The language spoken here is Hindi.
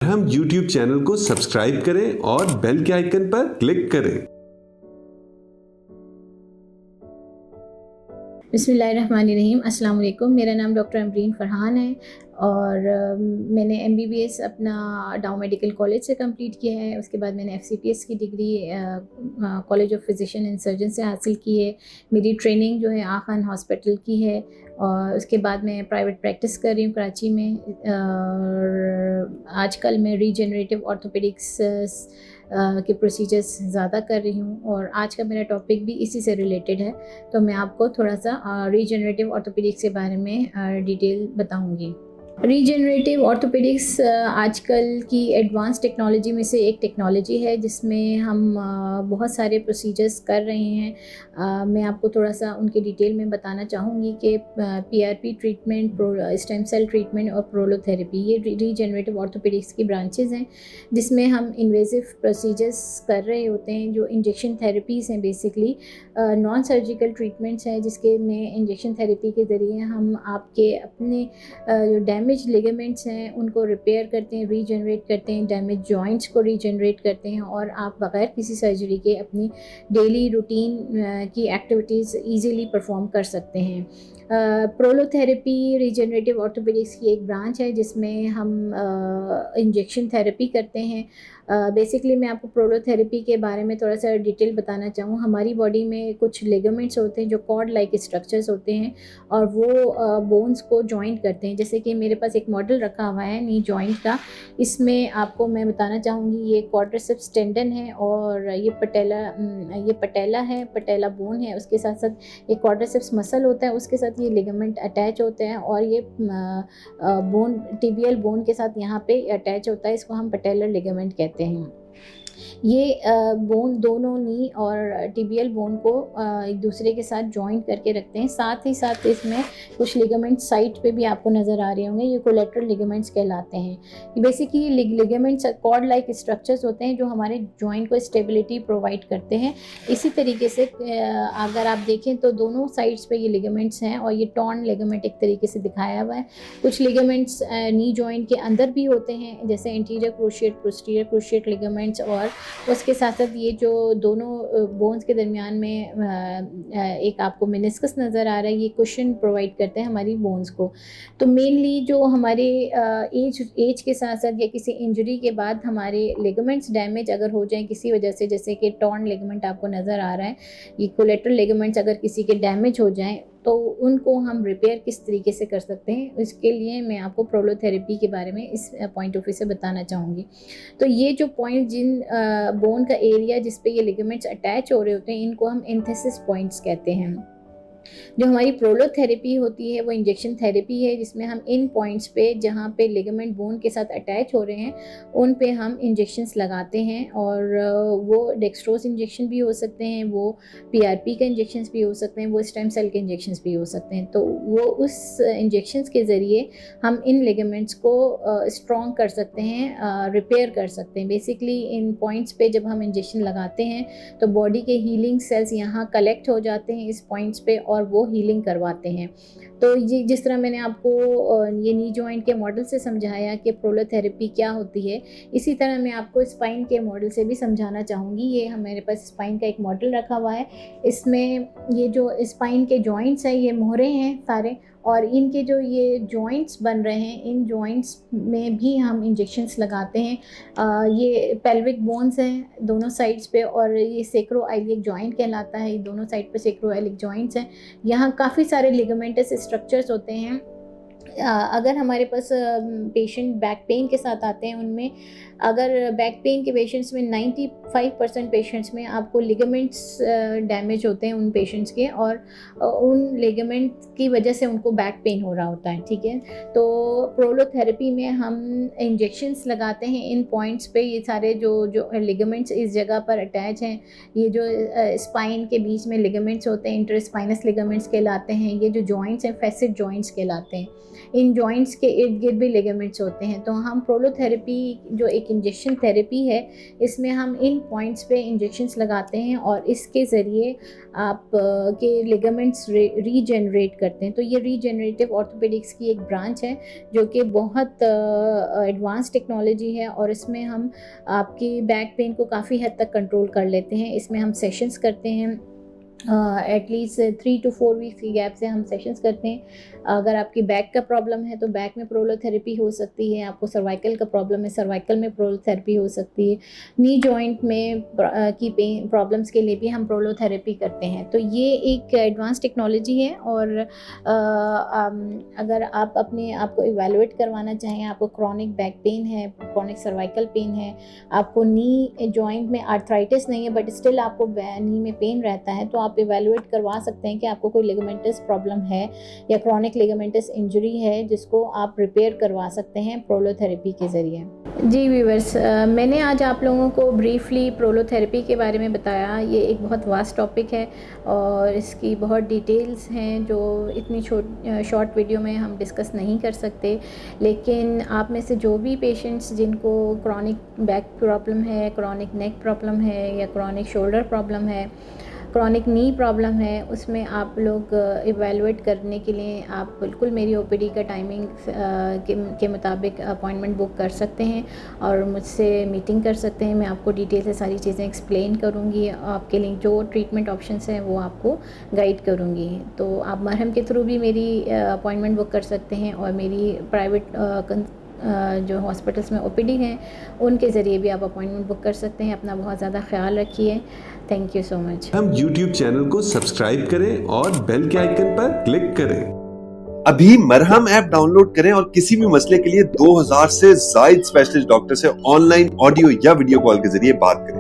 हम YouTube चैनल को सब्सक्राइब करें और बेल के आइकन पर क्लिक करें। बिस्मिल्लाहिर्रहमानिर्रहीम। अस्सलाम वालेकुम। मेरा नाम डॉक्टर अमरीन फ़रहान है और मैंने MBBS अपना डाउ मेडिकल कॉलेज से कंप्लीट किया है। उसके बाद मैंने FCPS की degree college of physician and surgeon से हासिल की है। मेरी ट्रेनिंग जो है आखान हॉस्पिटल की है और उसके बाद मैं प्राइवेट प्रैक्टिस कर रही हूँ कराची में। और आजकल मैं रीजनरेटिव ऑर्थोपेडिक्स के प्रोसीजर्स ज़्यादा कर रही हूँ और आज का मेरा टॉपिक भी इसी से रिलेटेड है। तो मैं आपको थोड़ा सा रीजनरेटिव ऑर्थोपेडिक्स के बारे में डिटेल बताऊँगी। रीजनरेटिव ऑर्थोपेडिक्स आजकल की एडवांस टेक्नोलॉजी में से एक टेक्नोलॉजी है जिसमें हम बहुत सारे प्रोसीजर्स कर रहे हैं। मैं आपको थोड़ा सा उनके डिटेल में बताना चाहूँगी कि PRP treatment, stem cell treatment और प्रोलोथेरेपी, ये रीजनरेटिव ऑर्थोपेडिक्स की ब्रांचेज़ हैं जिसमें हम इन्वेजिव प्रोसीजर्स कर रहे होते हैं जो इंजेक्शन थेरेपीज़ हैं। बेसिकली नॉन सर्जिकल ट्रीटमेंट्स हैं जिसके में इंजेक्शन थेरेपी के ज़रिए हम आपके अपने जो डैमेज लिगामेंट्स हैं उनको रिपेयर करते हैं, रीजनरेट करते हैं, डैमेज जॉइंट्स को रीजनरेट करते हैं और आप बगैर किसी सर्जरी के अपनी डेली रूटीन की एक्टिविटीज़ ईज़िली परफॉर्म कर सकते हैं। प्रोलोथेरेपी रीजनरेटिव ऑर्थोपेडिक्स की एक ब्रांच है जिसमें हम इंजेक्शन थेरेपी करते हैं। बेसिकली मैं आपको प्रोलोथेरेपी के बारे में थोड़ा सा डिटेल बताना चाहूँ। हमारी बॉडी में कुछ लिगामेंट्स होते हैं जो कॉर्ड लाइक स्ट्रक्चर्स होते हैं और वो बोन्स को जॉइंट करते हैं। जैसे कि मेरे पास एक मॉडल रखा हुआ है नी जॉइंट का, इसमें आपको मैं बताना चाहूँगी ये क्वाड्रिसेप्स टेंडन है और ये पटेला है, पटेला बोन है। उसके साथ साथ एक क्वाड्रिसेप्स मसल होता है, उसके साथ ये लिगामेंट अटैच होते हैं और ये बोन टिबियल बोन के साथ यहाँ पे अटैच होता है। इसको हम पटेलर लिगामेंट कहते हैं। ये बोन दोनों नी और टिबियल बोन को एक दूसरे के साथ जॉइंट करके रखते हैं। साथ ही साथ इसमें कुछ लिगामेंट साइड पे भी आपको नज़र आ रहे होंगे, ये कोलेटरल लिगामेंट्स कहलाते हैं। Basically ligaments cord like structures होते हैं जो हमारे जॉइंट को स्टेबिलिटी प्रोवाइड करते हैं। इसी तरीके से अगर आप देखें तो दोनों साइड्स पे ये लिगामेंट्स हैं और ये टॉर्न लिगामेंट एक तरीके से दिखाया हुआ है। कुछ लिगामेंट्स नी जॉइंट के अंदर भी होते हैं जैसे anterior cruciate, posterior cruciate ligaments और उसके साथ साथ ये जो दोनों बोन्स के दरमियान में एक आपको मेनिस्कस नज़र आ रहा है, ये कुशन प्रोवाइड करते हैं हमारी बोन्स को। तो मेनली जो हमारे एज के साथ साथ या किसी इंजरी के बाद हमारे लिगामेंट्स डैमेज अगर हो जाएं किसी वजह से, जैसे कि टॉर्न लिगामेंट आपको नज़र आ रहा है, ये कोलेटरल लिगामेंट्स अगर किसी के डैमेज हो जाएं तो उनको हम रिपेयर किस तरीके से कर सकते हैं, इसके लिए मैं आपको प्रोलोथेरेपी के बारे में इस पॉइंट ऑफ व्यू से बताना चाहूँगी। तो ये जो पॉइंट जिन बोन का एरिया जिस पे ये लिगामेंट्स अटैच हो रहे होते हैं इनको हम एंथेसिस पॉइंट्स कहते हैं। जो हमारी प्रोलोथेरेपी होती है वो इंजेक्शन थेरेपी है जिसमें हम इन पॉइंट्स पे जहाँ पे लिगामेंट बोन के साथ अटैच हो रहे हैं उन पे हम इंजेक्शंस लगाते हैं और वो डेक्स्ट्रोज इंजेक्शन भी हो सकते हैं, वो PRP के इंजेक्शंस भी हो सकते हैं, वो स्टेम सेल के इंजेक्शंस भी हो सकते हैं। तो वो उस इंजेक्शंस के ज़रिए हम इन लिगामेंट्स को स्ट्रॉन्ग कर सकते हैं, रिपेयर कर सकते हैं। बेसिकली इन पॉइंट्स पे जब हम इंजेक्शन लगाते हैं तो बॉडी के हीलिंग सेल्स यहाँ कलेक्ट हो जाते हैं इस पॉइंट्स पे और वो हीलिंग करवाते हैं। तो ये जिस तरह मैंने आपको ये नी जॉइंट के मॉडल से समझाया कि प्रोलोथेरेपी क्या होती है, इसी तरह मैं आपको स्पाइन के मॉडल से भी समझाना चाहूँगी। ये हमारे पास स्पाइन का एक मॉडल रखा हुआ है, इसमें ये जो स्पाइन के जॉइंट्स हैं ये मोहरे हैं सारे और इनके जो ये जॉइंट्स बन रहे हैं इन जॉइंट्स में भी हम इंजेक्शंस लगाते हैं। ये पेल्विक बोन्स हैं दोनों साइड्स पे और ये सेक्रोआइलिक जॉइंट कहलाता है। ये दोनों साइड पे सेक्रोआइलिक जॉइंट्स हैं, यहाँ काफ़ी सारे लिगामेंटस स्ट्रक्चर्स होते हैं। अगर हमारे पास पेशेंट बैक पेन के साथ आते हैं, उनमें अगर बैक पेन के पेशेंट्स में 95% पेशेंट्स में आपको लिगामेंट्स डैमेज होते हैं उन पेशेंट्स के और उन लिगामेंट की वजह से उनको बैक पेन हो रहा होता है। ठीक है, तो प्रोलोथेरेपी में हम इंजेक्शंस लगाते हैं इन पॉइंट्स पे। ये सारे जो लिगामेंट्स इस जगह पर अटैच हैं, ये जो स्पाइन के बीच में लिगामेंट्स होते हैं इंटरस्पाइनस लिगामेंट्स कहलाते हैं। ये जो जॉइंट्स हैं फैसेट जॉइंट्स कहलाते हैं। इन जॉइंट्स के इर्द गिर्द भी लिगामेंट्स होते हैं। तो हम प्रोलोथेरेपी जो एक इंजेक्शन थेरेपी है, इसमें हम इन पॉइंट्स पे इंजेक्शंस लगाते हैं और इसके ज़रिए आप के लिगामेंट्स रीजनरेट करते हैं। तो ये रीजनरेटिव ऑर्थोपेडिक्स की एक ब्रांच है जो कि बहुत एडवांस टेक्नोलॉजी है, और इसमें हम आपकी बैक पेन को काफ़ी हद तक कंट्रोल कर लेते हैं। इसमें हम सेशंस करते हैं, एटलीस्ट 3 to 4 वीक्स की गैप से हम सेशंस करते हैं। अगर आपकी बैक का प्रॉब्लम है तो बैक में प्रोलोथेरेपी हो सकती है, आपको सर्वाइकल का प्रॉब्लम है सर्वाइकल में प्रोलोथेरेपी हो सकती है, नी जॉइंट में की पेन प्रॉब्लम्स के लिए भी हम प्रोलोथेरेपी करते हैं। तो ये एक एडवांस टेक्नोलॉजी है, और अगर आप अपने आप को इवेलुएट करवाना चाहें, आपको क्रॉनिक बैक पेन है, क्रॉनिक सर्वाइकल पेन है, आपको नी जॉइंट में आर्थराइटिस नहीं है बट स्टिल आपको नी में पेन रहता है, तो आप इवेलुएट करवा सकते हैं कि आपको कोई लिगामेंटस प्रॉब्लम है या क्रॉनिक लिगामेंटस इंजरी है जिसको आप रिपेयर करवा सकते हैं प्रोलोथेरेपी के ज़रिए। जी व्यूअर्स, मैंने आज आप लोगों को ब्रीफली प्रोलोथेरेपी के बारे में बताया। ये एक बहुत वास्ट टॉपिक है और इसकी बहुत डिटेल्स हैं जो इतनी शॉर्ट वीडियो में हम डिस्कस नहीं कर सकते। लेकिन आप में से जो भी पेशेंट्स जिनको क्रॉनिक बैक प्रॉब्लम है, क्रॉनिक नेक प्रॉब्लम है या क्रॉनिक शोल्डर प्रॉब्लम है, क्रॉनिक नी प्रॉब्लम है, उसमें आप लोग इवेलुएट करने के लिए आप बिल्कुल मेरी ओपीडी का टाइमिंग के मुताबिक अपॉइंटमेंट बुक कर सकते हैं और मुझसे मीटिंग कर सकते हैं। मैं आपको डिटेल से सारी चीज़ें एक्सप्लेन करूँगी, आपके लिए जो ट्रीटमेंट ऑप्शंस हैं वो आपको गाइड करूँगी। तो आप मरहम के थ्रू भी मेरी अपॉइंटमेंट बुक कर सकते हैं, और मेरी प्राइवेट जो हॉस्पिटल्स में ओपीडी हैं उनके ज़रिए भी आप अपॉइंटमेंट बुक कर सकते हैं। अपना बहुत ज़्यादा ख्याल रखिए। Thank you so much. हम YouTube चैनल को सब्सक्राइब करें और बेल के आइकन पर क्लिक करें। अभी मरहम ऐप डाउनलोड करें और किसी भी मसले के लिए 2000 से ज्यादा स्पेशलिस्ट डॉक्टर से ऑनलाइन ऑडियो या वीडियो कॉल के जरिए बात करें।